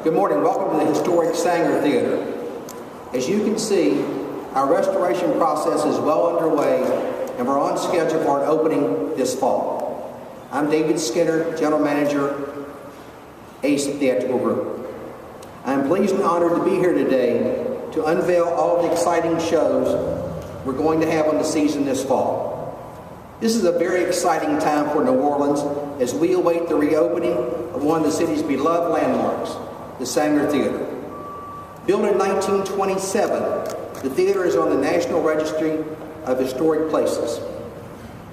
Good morning. Welcome to the historic Saenger Theatre. As you can see, our restoration process is well underway and we're on schedule for an opening this fall. I'm David Skinner, General Manager, ACE Theatrical Group. I am pleased and honored to be here today to unveil all the exciting shows we're going to have on the season this fall. This is a very exciting time for New Orleans as we await the reopening of one of the city's beloved landmarks, the Saenger Theatre. Built in 1927, the theater is on the National Registry of Historic Places.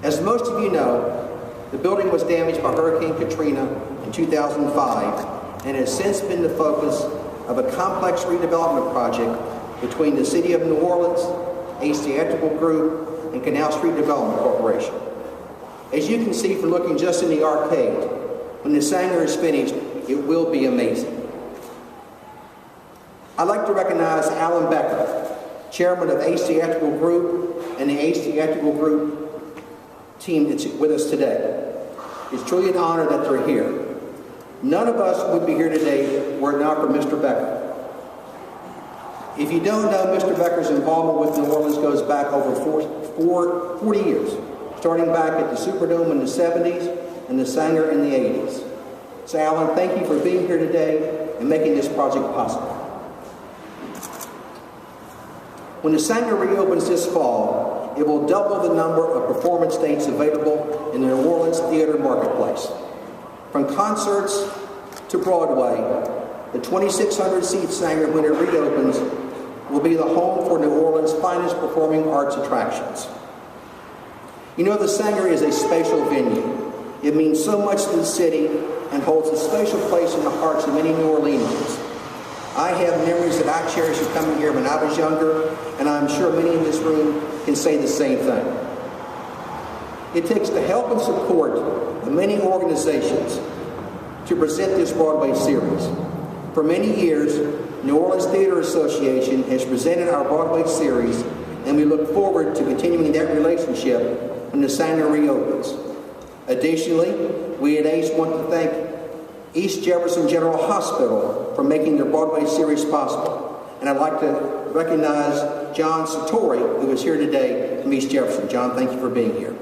As most of you know, the building was damaged by Hurricane Katrina in 2005 and has since been the focus of a complex redevelopment project between the City of New Orleans, ACE Theatrical Group, and Canal Street Development Corporation. As you can see from looking just in the arcade, when the Saenger is finished, it will be amazing. I'd like to recognize Alan Becker, Chairman of ACE Theatrical Group, and the ACE Theatrical Group team that's with us today. It's truly an honor that they're here. None of us would be here today were it not for Mr. Becker. If you don't know, Mr. Becker's involvement with New Orleans goes back over 40 years, starting back at the Superdome in the 70s and the Saenger in the 80s. So Alan, thank you for being here today and making this project possible. When the Saenger reopens this fall, it will double the number of performance dates available in the New Orleans theater marketplace. From concerts to Broadway, the 2,600-seat Saenger, when it reopens, will be the home for New Orleans' finest performing arts attractions. You know, the Saenger is a special venue. It means so much to the city and holds a special place in the hearts of many New Orleanians. I have memories that I cherish of coming here when I was younger, and I'm sure many in this room can say the same thing. It takes the help and support of many organizations to present this Broadway series. For many years, New Orleans Theater Association has presented our Broadway series, and we look forward to continuing that relationship when the Saenger reopens. Additionally, we at ACE want to thank East Jefferson General Hospital for making their Broadway series possible. And I'd like to recognize John Sartori, who is here today from East Jefferson. John, thank you for being here.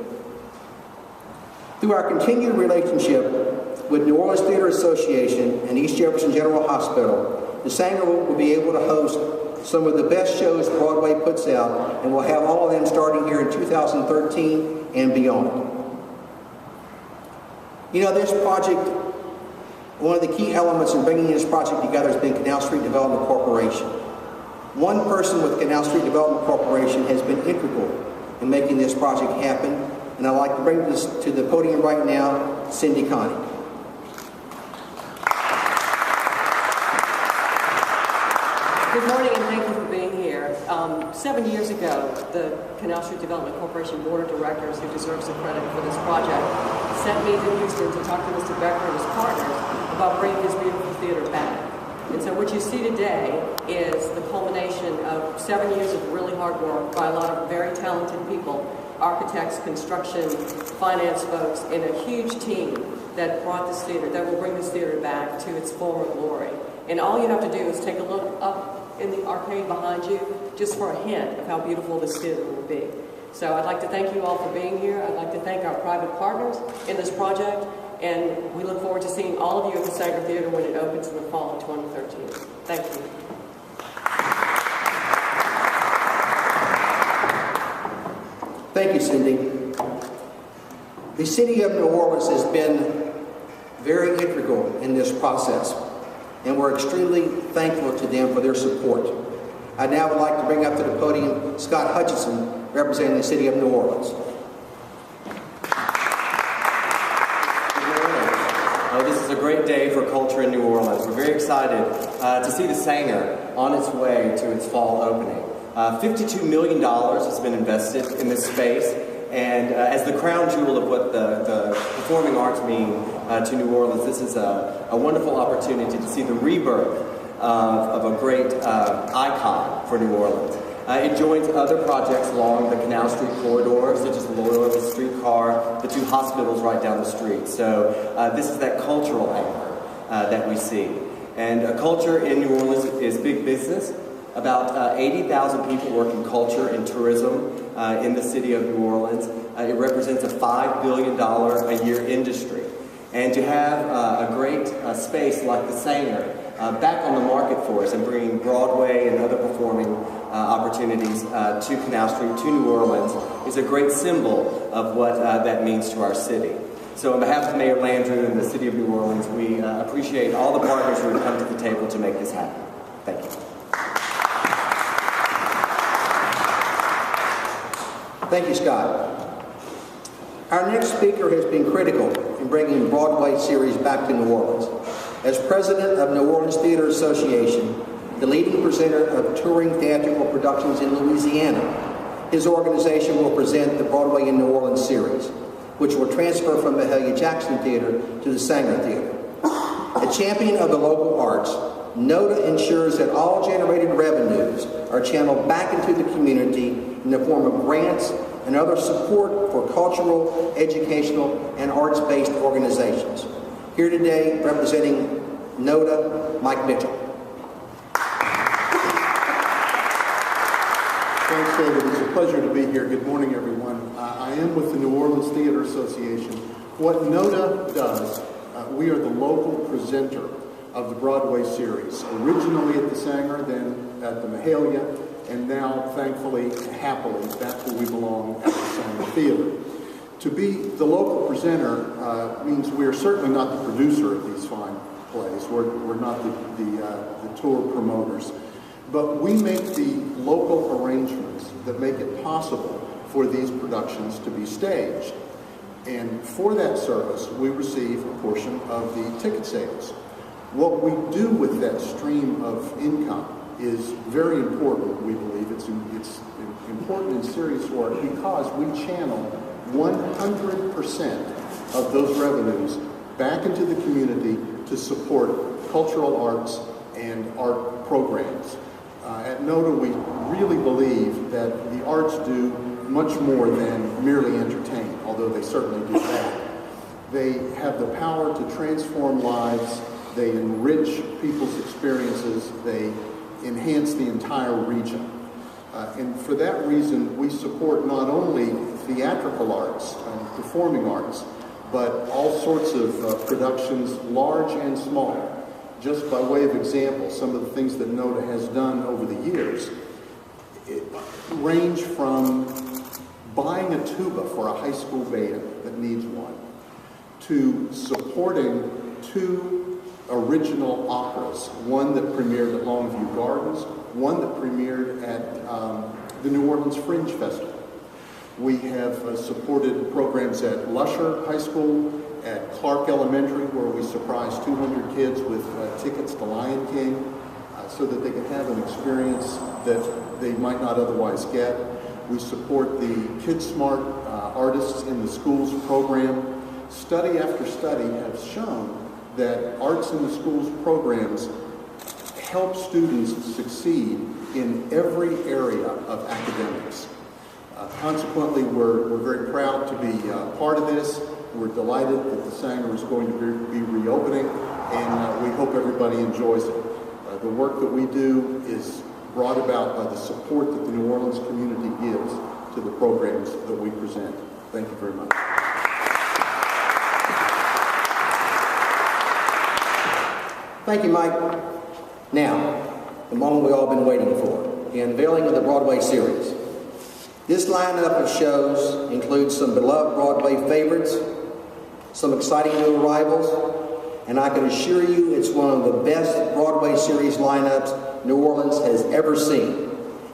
Through our continued relationship with New Orleans Theater Association and East Jefferson General Hospital, the Saenger will be able to host some of the best shows Broadway puts out, and we'll have all of them starting here in 2013 and beyond. You know, this project, one of the key elements in bringing this project together has been Canal Street Development Corporation. One person with Canal Street Development Corporation has been integral in making this project happen, and I'd like to bring this to the podium right now, Cindy Connie. Good morning, and thank you for being here. 7 years ago, the Canal Street Development Corporation Board of Directors, who deserves the credit for this project, sent me to Houston to talk to Mr. Becker and his partners about bringing this beautiful theater back. And so what you see today is the culmination of 7 years of really hard work by a lot of very talented people, architects, construction, finance folks, and a huge team that brought this theater, that will bring this theater back to its former glory. And all you have to do is take a look up in the arcade behind you just for a hint of how beautiful this theater will be. So I'd like to thank you all for being here. I'd like to thank our private partners in this project, and we look forward to seeing all of you at the Saenger Theatre when it opens in the fall of 2013. Thank you. Thank you, Cindy. The City of New Orleans has been very integral in this process, and we're extremely thankful to them for their support. I now would like to bring up to the podium Scott Hutchinson, representing the City of New Orleans. Oh, this is a great day for culture in New Orleans. We're very excited to see the Saenger on its way to its fall opening. $52 million has been invested in this space, and as the crown jewel of what the performing arts mean to New Orleans, this is a wonderful opportunity to see the rebirth of a great icon for New Orleans. It joins other projects along the Canal Street corridor, such as the Loyola streetcar, the two hospitals right down the street. So this is that cultural anchor that we see. And culture in New Orleans is big business. About 80,000 people work in culture and tourism in the city of New Orleans. It represents a $5 billion a year industry. And to have a great space like the Saenger back on the market for us and bringing Broadway and other performing opportunities to Canal Street, to New Orleans, is a great symbol of what that means to our city. So on behalf of Mayor Landrieu and the City of New Orleans, we appreciate all the partners who have come to the table to make this happen. Thank you. Thank you, Scott. Our next speaker has been critical in bringing Broadway series back to New Orleans. As president of New Orleans Theater Association, the leading presenter of touring theatrical productions in Louisiana, his organization will present the Broadway in New Orleans series, which will transfer from Mahalia Jackson Theater to the Saenger Theatre. A champion of the local arts, NODA ensures that all generated revenues are channeled back into the community in the form of grants and other support for cultural, educational, and arts-based organizations. Here today, representing NODA, Mike Mitchell. Thanks, David. It's a pleasure to be here. Good morning, everyone. I am with the New Orleans Theater Association. What NODA does, we are the local presenter of the Broadway series, originally at the Saenger, then at the Mahalia, and now, thankfully, happily, that's where we belong, at the Saenger Theatre. To be the local presenter means we are certainly not the producer of these fine plays. We're not the tour promoters. But we make the local arrangements that make it possible for these productions to be staged. And for that service, we receive a portion of the ticket sales. What we do with that stream of income is very important, we believe. It's important and serious work because we channel 100% of those revenues back into the community to support cultural arts and art programs. At NODA, we really believe that the arts do much more than merely entertain, although they certainly do that. They have the power to transform lives, they enrich people's experiences, they enhance the entire region. And for that reason, we support not only theatrical arts and performing arts, but all sorts of productions, large and small. Just by way of example, some of the things that NODA has done over the years range from buying a tuba for a high school band that needs one, to supporting 2 original operas, one that premiered at Longview Gardens, one that premiered at the New Orleans Fringe Festival. We have supported programs at Lusher High School, at Clark Elementary, where we surprised 200 kids with tickets to Lion King so that they can have an experience that they might not otherwise get. We support the Kid Smart Artists in the Schools program. Study after study has shown that Arts in the Schools programs help students succeed in every area of academics. Consequently, we're very proud to be part of this. We're delighted that the Saenger is going to be reopening, and we hope everybody enjoys it. The work that we do is brought about by the support that the New Orleans community gives to the programs that we present. Thank you very much. Thank you, Mike. Now, the moment we've all been waiting for, the unveiling of the Broadway series. This lineup of shows includes some beloved Broadway favorites, some exciting new arrivals, and I can assure you it's one of the best Broadway series lineups New Orleans has ever seen.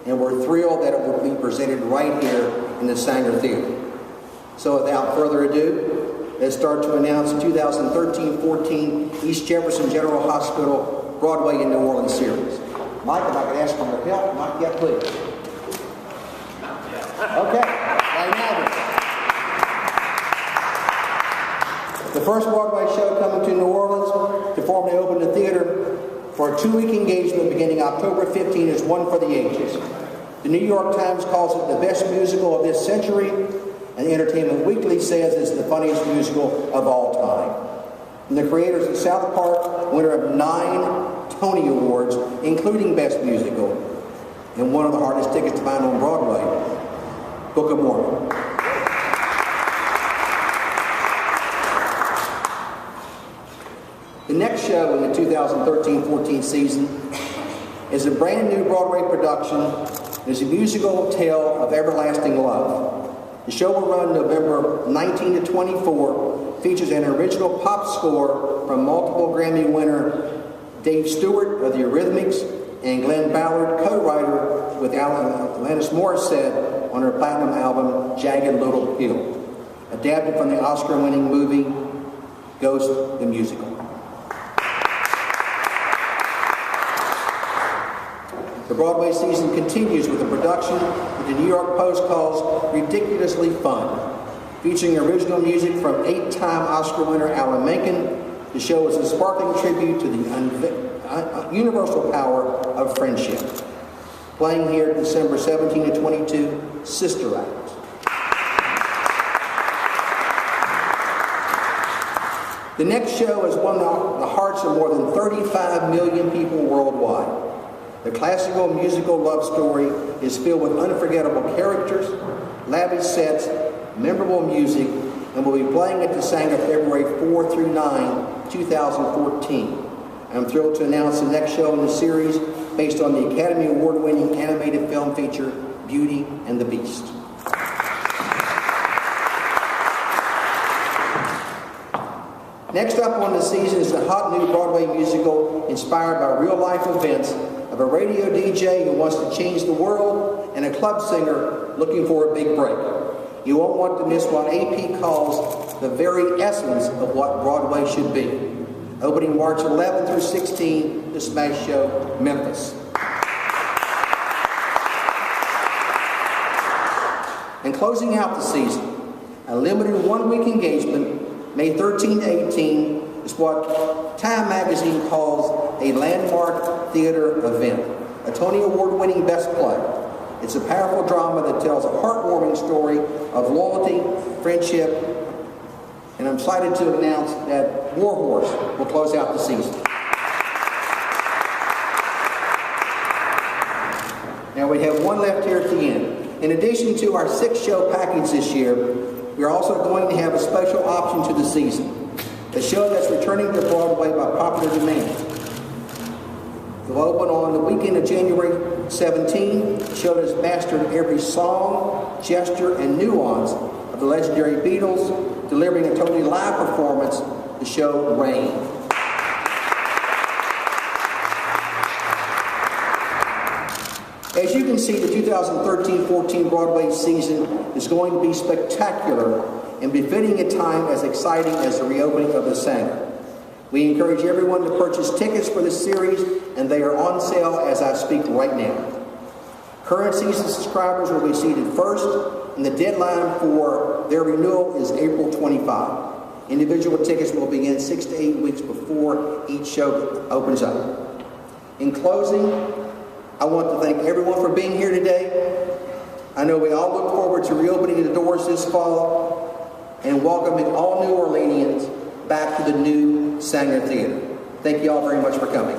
And we're thrilled that it will be presented right here in the Saenger Theatre. So without further ado, let's start to announce the 2013-14 East Jefferson General Hospital Broadway in New Orleans series. Mike, if I could ask for your help, Mike, yeah, please. Okay, right now. The first Broadway show coming to New Orleans to formally open the theater for a 2-week engagement beginning October 15 is One for the Ages. The New York Times calls it the best musical of this century, and Entertainment Weekly says it's the funniest musical of all time. And the creators of South Park, winner of 9 Tony Awards, including Best Musical, and one of the hardest tickets to find on Broadway, Book of Mormon. The next show in the 2013-14 season is a brand new Broadway production. It is a musical tale of everlasting love. The show will run November 19 to 24, features an original pop score from multiple Grammy winner Dave Stewart of the Eurythmics and Glenn Ballard, co-writer with Alanis Morissette on her platinum album Jagged Little Pill, adapted from the Oscar-winning movie Ghost the Musical. The Broadway season continues with a production that the New York Post calls ridiculously fun. Featuring original music from 8-time Oscar winner Alan Menken, the show is a sparkling tribute to the universal power of friendship. Playing here December 17 to 22, Sister Act. The next show has won the hearts of more than 35 million people worldwide. The classical musical love story is filled with unforgettable characters, lavish sets, memorable music, and will be playing at the Saenger February 4 through 9, 2014. I'm thrilled to announce the next show in the series based on the Academy Award-winning animated film feature, Beauty and the Beast. Next up on the season is the hot new Broadway musical inspired by real-life events of a radio DJ who wants to change the world and a club singer looking for a big break. You won't want to miss what AP calls the very essence of what Broadway should be. Opening March 11 through 16, the smash show, Memphis. And closing out the season, a limited one-week engagement, May 13 to 18, is what Time magazine calls a landmark theater event, a Tony Award-winning Best Play. It's a powerful drama that tells a heartwarming story of loyalty, friendship, and I'm excited to announce that War Horse will close out the season. Now we have one left here at the end. In addition to our 6-show package this year, we are also going to have a special option to the season, a show that's returning to Broadway by popular demand. It will open on the weekend of January 17, a show that has mastered every song, gesture, and nuance of the legendary Beatles, delivering a totally live performance, the show Rain. As you can see, the 2013-14 Broadway season is going to be spectacular and befitting a time as exciting as the reopening of the Saenger. We encourage everyone to purchase tickets for this series, and they are on sale as I speak right now. Current season subscribers will be seated first, and the deadline for their renewal is April 25. Individual tickets will begin 6 to 8 weeks before each show opens up. In closing, I want to thank everyone for being here today. I know we all look forward to reopening the doors this fall and welcoming all New Orleanians back to the new Saenger Theatre. Thank you all very much for coming.